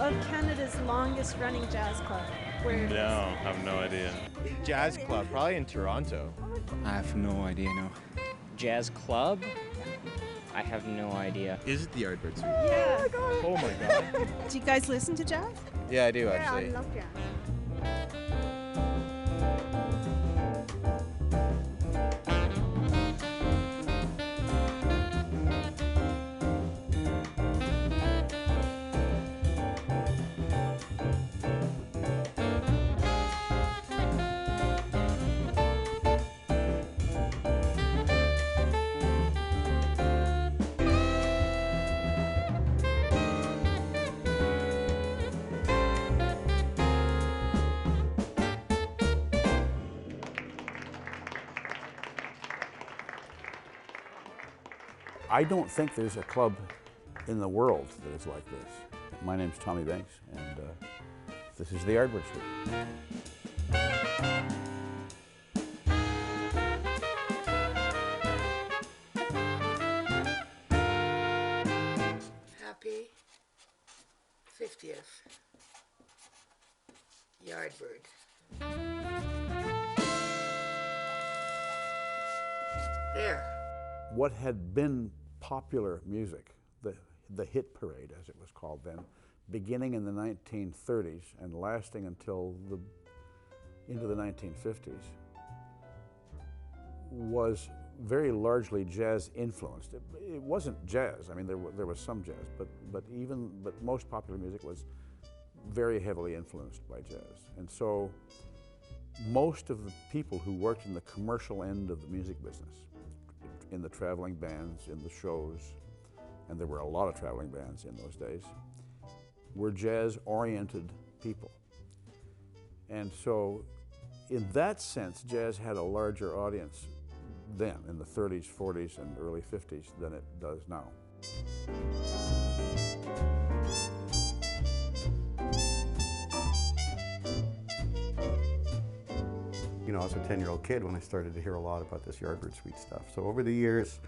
of Canada's longest running jazz club? Where it is? No, I have no idea. Jazz club, probably in Toronto. I have no idea, no. Jazz club? I have no idea. Is it the Yardbird Suite? Yeah. Oh my god. Do you guys listen to jazz? Yeah, I do actually. Yeah, I love jazz. I don't think there's a club in the world that is like this. My name's Tommy Banks, and this is the Yardbird Suite. Happy 50th Yardbird. There. What had been popular music, the hit parade as it was called then, beginning in the 1930s and lasting until into the 1950s, was very largely jazz influenced. It wasn't jazz. I mean, there was some jazz, but most popular music was very heavily influenced by jazz. And so most of the people who worked in the commercial end of the music business, in the traveling bands, in the shows, and there were a lot of traveling bands in those days, were jazz-oriented people. And so, in that sense, jazz had a larger audience then, in the 30s, 40s, and early 50s, than it does now. You know, I was a 10-year-old kid when I started to hear a lot about this Yardbird Suite stuff. So over the years,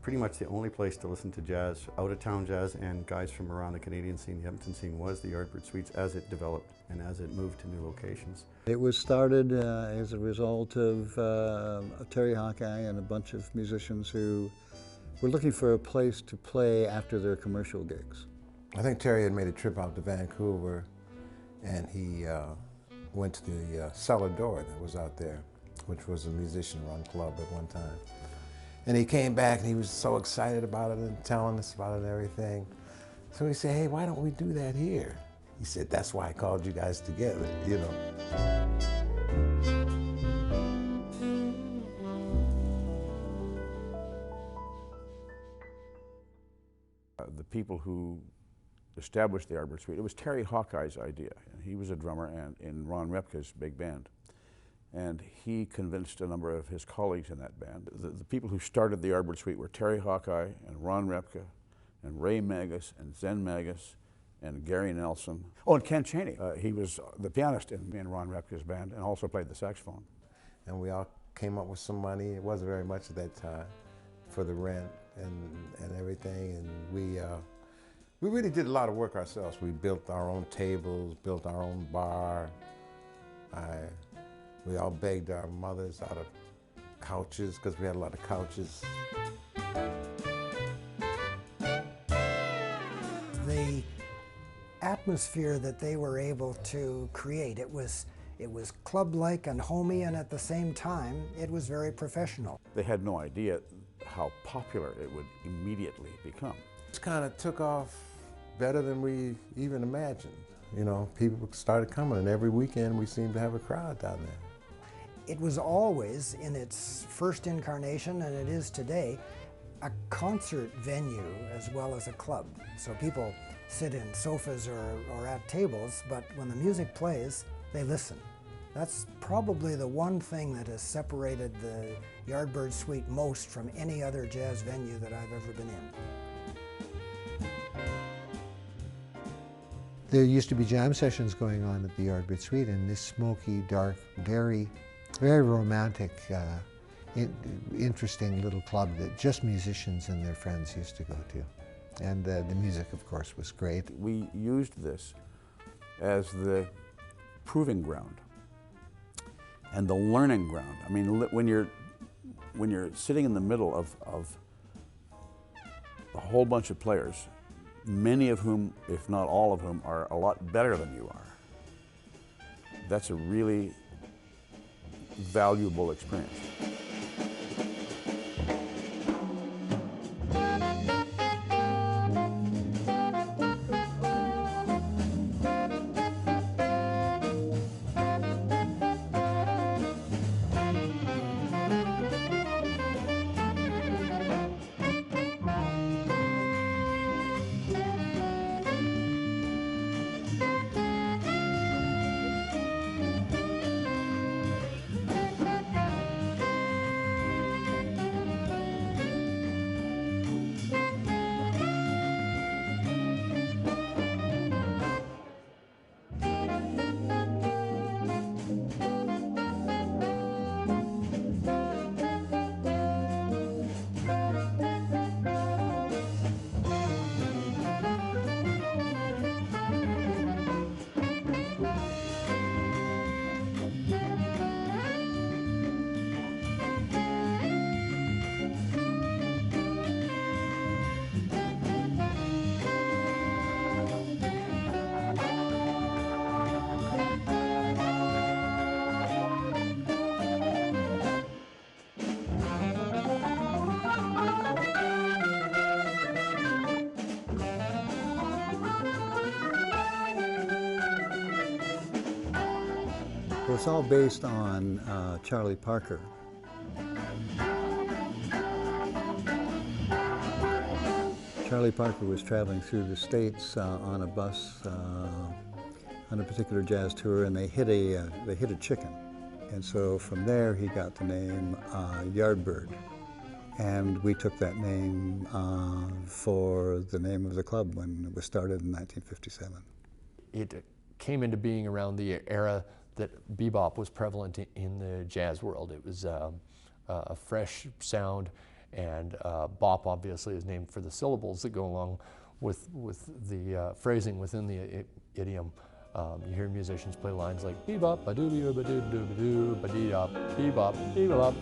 pretty much the only place to listen to jazz, out-of-town jazz, and guys from around the Canadian scene, the Edmonton scene, was the Yardbird Suites as it developed and as it moved to new locations. It was started as a result of Terry Hawkeye and a bunch of musicians who were looking for a place to play after their commercial gigs. I think Terry had made a trip out to Vancouver, and he went to the Cellar Door that was out there, which was a musician-run club at one time. And he came back and he was so excited about it and telling us about it and everything. So he said, hey, why don't we do that here? He said, that's why I called you guys together, you know. The people who established the Yardbird Suite, it was Terry Hawkeye's idea. He was a drummer and in Ron Repka's big band. And he convinced a number of his colleagues in that band. The people who started the Yardbird Suite were Terry Hawkeye and Ron Repka and Ray Magus and Zen Magus and Gary Nelson. Oh, and Ken Chaney. He was the pianist in Ron Repka's band and also played the saxophone. And we all came up with some money. It wasn't very much at that time for the rent and everything. And we really did a lot of work ourselves. We built our own tables, built our own bar. We all begged our mothers out of couches because we had a lot of couches. The atmosphere that they were able to create, it was club-like and homey, and at the same time, it was very professional. They had no idea how popular it would immediately become. It kind of took off better than we even imagined. You know, people started coming, and every weekend we seemed to have a crowd down there. It was always, in its first incarnation, and it is today, a concert venue as well as a club. So people sit in sofas or at tables, but when the music plays, they listen. That's probably the one thing that has separated the Yardbird Suite most from any other jazz venue that I've ever been in. There used to be jam sessions going on at the Yardbird Suite in this smoky, dark, very romantic, interesting little club that just musicians and their friends used to go to. And the music, of course, was great. We used this as the proving ground and the learning ground. I mean, when you're sitting in the middle of a whole bunch of players, many of whom, if not all of whom, are a lot better than you are, that's a really valuable experience. Well, it's all based on Charlie Parker. Charlie Parker was traveling through the States on a bus on a particular jazz tour, and they hit a chicken, and so from there he got the name Yardbird, and we took that name for the name of the club when it was started in 1957. It came into being around the era that bebop was prevalent in the jazz world. It was a fresh sound, and bop obviously is named for the syllables that go along with the phrasing within the idiom. You hear musicians play lines like bebop, ba-doo-doo, ba-doo-doo, ba-doo, ba-dee-dop, bebop, bebop.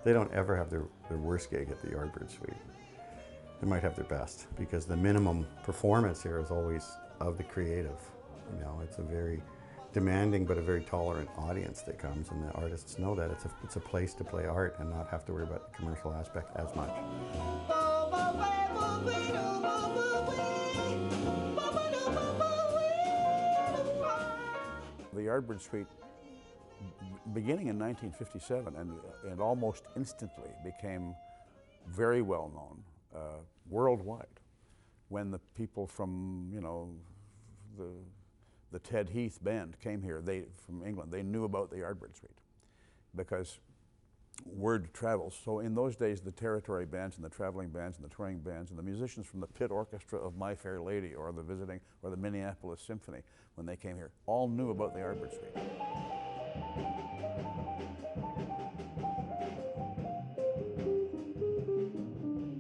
They don't ever have their worst gig at the Yardbird Suite. They might have their best, because the minimum performance here is always of the creative. You know, it's a very demanding but a very tolerant audience that comes, and the artists know that it's a place to play art and not have to worry about the commercial aspect as much. The Yardbird Suite, beginning in 1957 and almost instantly became very well known worldwide. When the people from, you know, the Ted Heath band came here, from England, they knew about the Yardbird Suite because word travels. So in those days, the territory bands and the traveling bands and the touring bands and the musicians from the pit orchestra of My Fair Lady or the visiting or the Minneapolis Symphony, when they came here, all knew about the Yardbird Suite.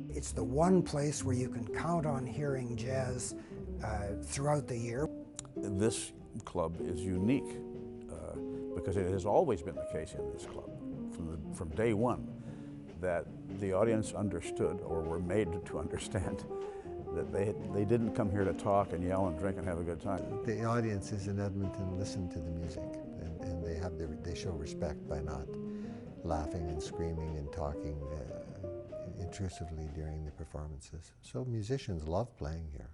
It's the one place where you can count on hearing jazz throughout the year. This club is unique because it has always been the case in this club from day one that the audience understood, or were made to understand, that they didn't come here to talk and yell and drink and have a good time. The audiences in Edmonton listen to the music, and they show respect by not laughing and screaming and talking intrusively during the performances. So musicians love playing here.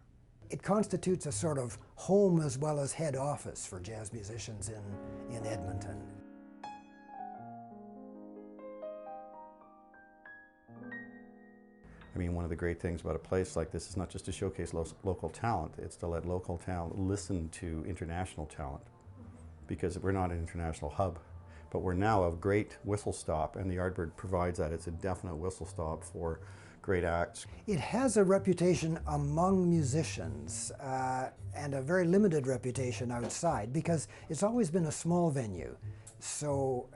It constitutes a sort of home as well as head office for jazz musicians in Edmonton. I mean, one of the great things about a place like this is not just to showcase local talent, it's to let local talent listen to international talent, because we're not an international hub, But we're now a great whistle stop, and the Yardbird provides that. It's a definite whistle stop for great acts. It has a reputation among musicians and a very limited reputation outside because it's always been a small venue. So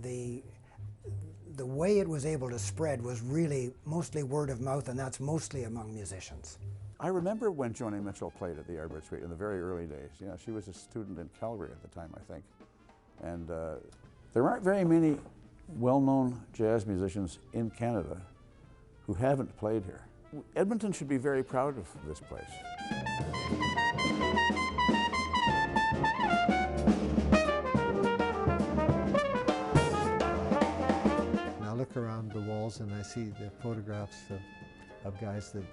the way it was able to spread was really mostly word of mouth, and that's mostly among musicians. I remember when Joni Mitchell played at the Yardbird Suite in the very early days. You know, she was a student in Calgary at the time, I think. And there aren't very many well-known jazz musicians in Canada who haven't played here. Edmonton should be very proud of this place. Now I look around the walls and I see the photographs of guys that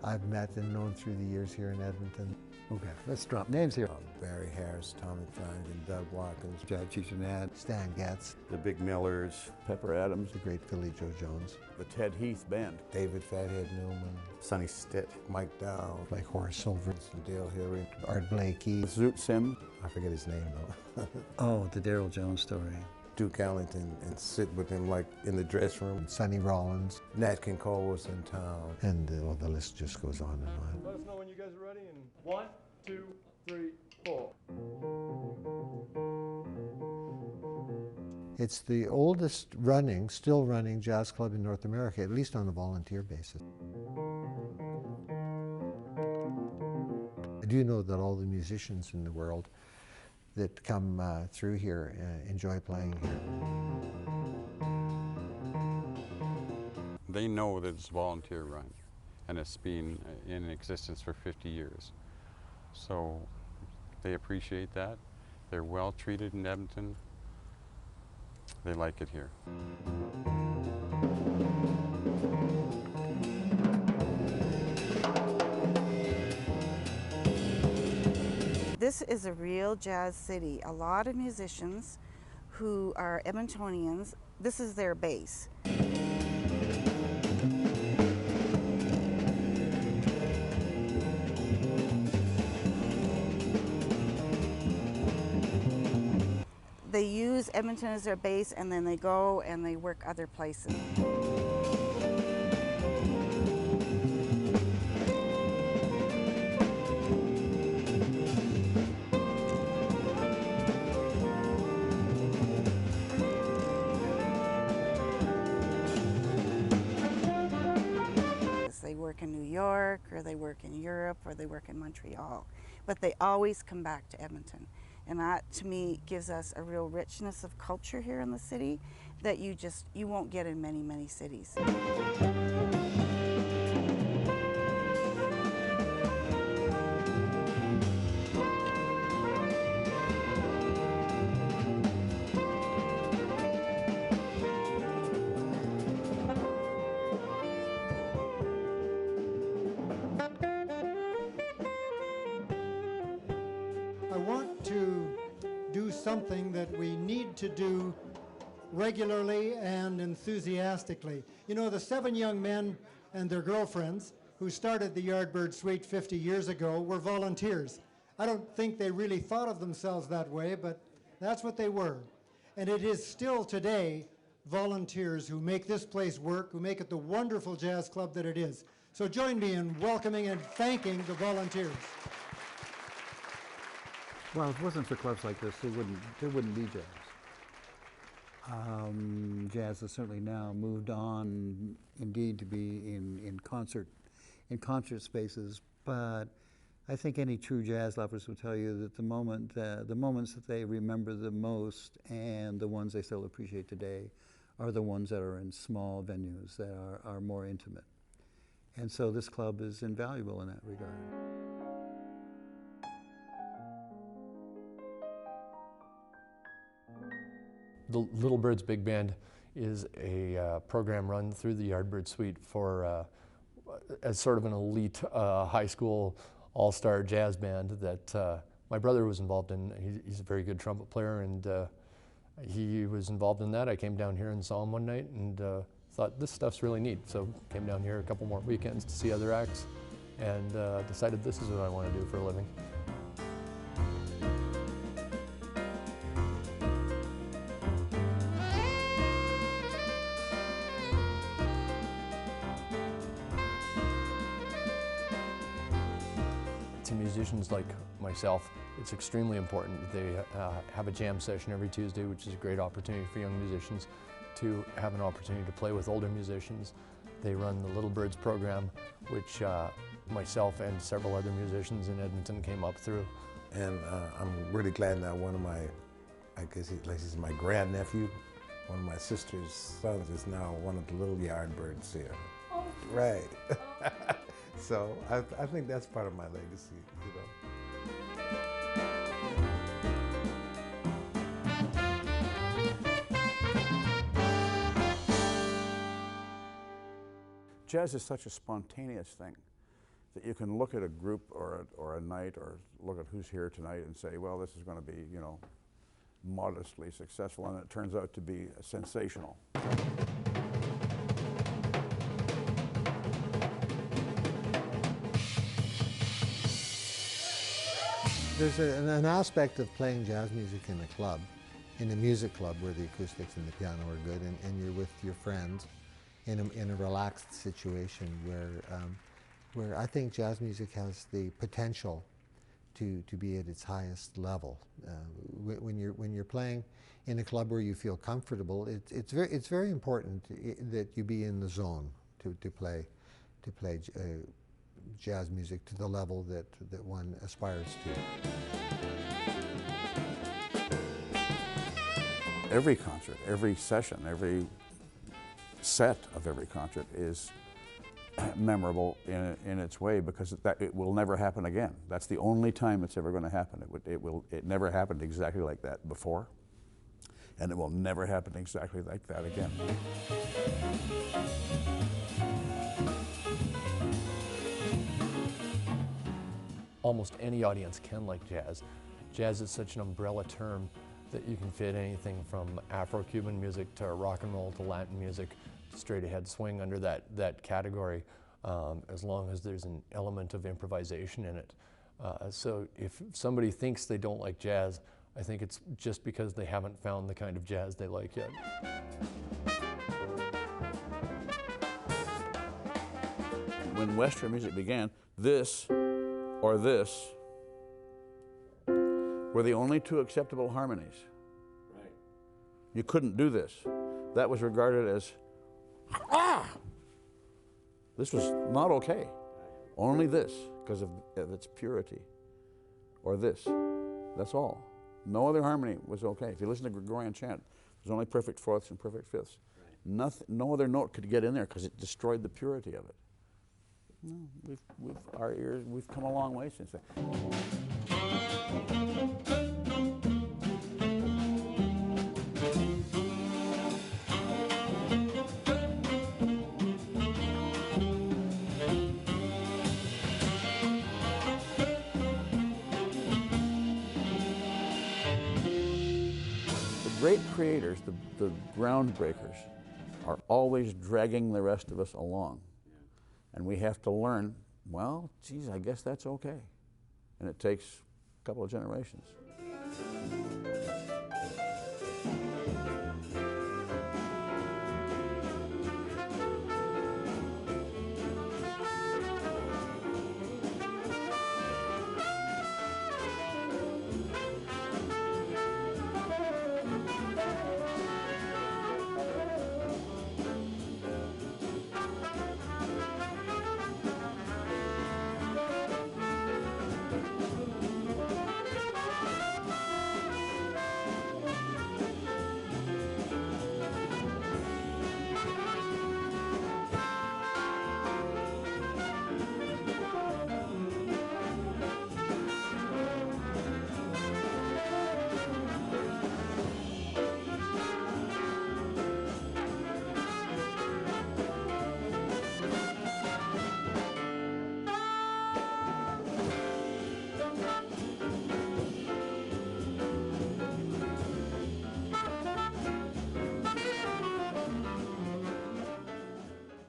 I've met and known through the years here in Edmonton. Okay, let's drop names here. Barry Harris, Tommy Flanagan, Doug Watkins, Chad Chichenad, Stan Getz, The Big Millers, Pepper Adams, the great Philly Joe Jones, the Ted Heath Band, David Fathead Newman, Sonny Stitt, Mike Dow, like Horace Silver, Dale Hilary, Art Blakey, Zoot Sims. I forget his name though. Oh, the Daryl Jones story. Duke Ellington, and sit with him like in the dressing room. Sonny Rollins, Nat King Cole was in town. and well, the list just goes on and on. Let us know when you guys are ready, and 1, 2, 3, 4. It's the oldest running, still running jazz club in North America, at least on a volunteer basis. I do know that all the musicians in the world that come through here enjoy playing here. They know that it's volunteer run, and it's been in existence for 50 years. So they appreciate that. They're well treated in Edmonton. They like it here. This is a real jazz city. A lot of musicians who are Edmontonians, this is their base. They use Edmonton as their base, and then they go and they work other places. They work in New York, or they work in Europe, or they work in Montreal, but they always come back to Edmonton. And that, to me, gives us a real richness of culture here in the city that you won't get in many, many cities. I want to do something that we need to do regularly and enthusiastically. You know, the 7 young men and their girlfriends who started the Yardbird Suite 50 years ago were volunteers. I don't think they really thought of themselves that way, but that's what they were. And it is still today volunteers who make this place work, who make it the wonderful jazz club that it is. So join me in welcoming and thanking the volunteers. Well, if it wasn't for clubs like this, there wouldn't be jazz. Jazz has certainly now moved on, indeed, to be in concert spaces. But I think any true jazz lovers will tell you that the moments that they remember the most and the ones they still appreciate today are the ones that are in small venues that are more intimate. And so this club is invaluable in that regard. The Little Birds Big Band is a program run through the Yardbird Suite for as sort of an elite high school all-star jazz band that my brother was involved in. He's a very good trumpet player, and he was involved in that. I came down here and saw him one night and thought, this stuff's really neat. So came down here a couple more weekends to see other acts and decided this is what I want to do for a living. musicians like myself, it's extremely important that they have a jam session every Tuesday, which is a great opportunity for young musicians to have an opportunity to play with older musicians. They run the Little Birds program, which myself and several other musicians in Edmonton came up through. And I'm really glad that one of my, I guess he's my grandnephew, one of my sister's sons is now one of the little Yardbirds here. Oh. Right. So I think that's part of my legacy, you know. Jazz is such a spontaneous thing that you can look at a group or a night or look at who's here tonight and say, well, this is going to be, you know, modestly successful, and it turns out to be sensational. There's an aspect of playing jazz music in a club, in a music club where the acoustics and the piano are good, and you're with your friends in a relaxed situation where I think jazz music has the potential to be at its highest level. When you're playing in a club where you feel comfortable, it's very important that you be in the zone to play jazz music to the level that one aspires to. Every concert, every session, every set of every concert is memorable in its way, because it will never happen again. That's the only time it's ever going to happen. It never happened exactly like that before, and it will never happen exactly like that again. Almost any audience can like jazz. Jazz is such an umbrella term that you can fit anything from Afro-Cuban music to rock and roll to Latin music to straight ahead swing under that category, as long as there's an element of improvisation in it. So if somebody thinks they don't like jazz, I think it's just because they haven't found the kind of jazz they like yet. When Western music began, this or this were the only two acceptable harmonies. Right. You couldn't do this. That was regarded as, ah! This was not okay. Only this, because of its purity. Or this. That's all. No other harmony was okay. If you listen to Gregorian chant, there's only perfect fourths and perfect fifths. Right. No other note could get in there because it destroyed the purity of it. No, we've come a long way since then. The great creators, the groundbreakers, are always dragging the rest of us along. And we have to learn, well, geez, I guess that's okay. And it takes a couple of generations.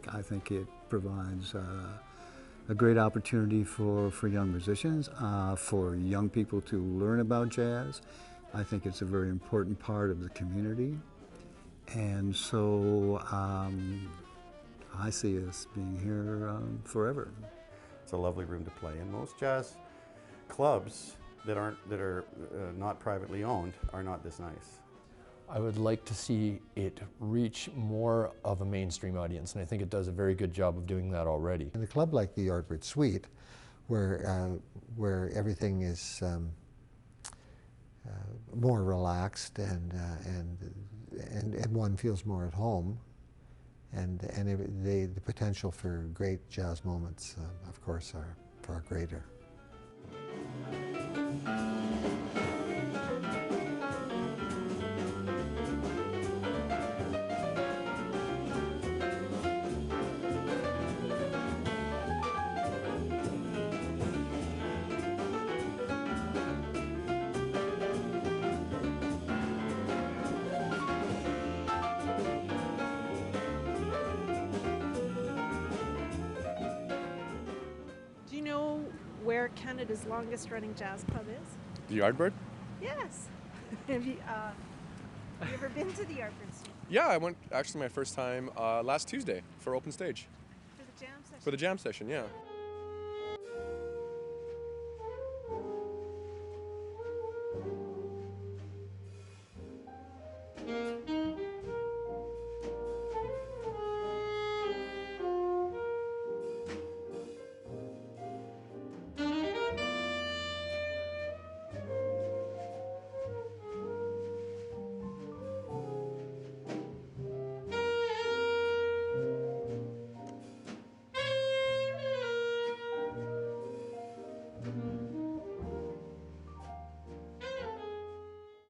I think it provides a great opportunity for young musicians, for young people to learn about jazz. I think it's a very important part of the community. And so I see us being here forever. It's a lovely room to play in. Most jazz clubs that are not privately owned are not this nice. I would like to see it reach more of a mainstream audience, and I think it does a very good job of doing that already. In a club like the Yardbird Suite, where everything is more relaxed and one feels more at home, and the potential for great jazz moments, of course, are far greater. Where Canada's longest running jazz club is? The Yardbird? Yes. Have you ever been to the Yardbird Suite? Yeah, I went actually my first time last Tuesday for open stage. For the jam session? For the jam session, yeah.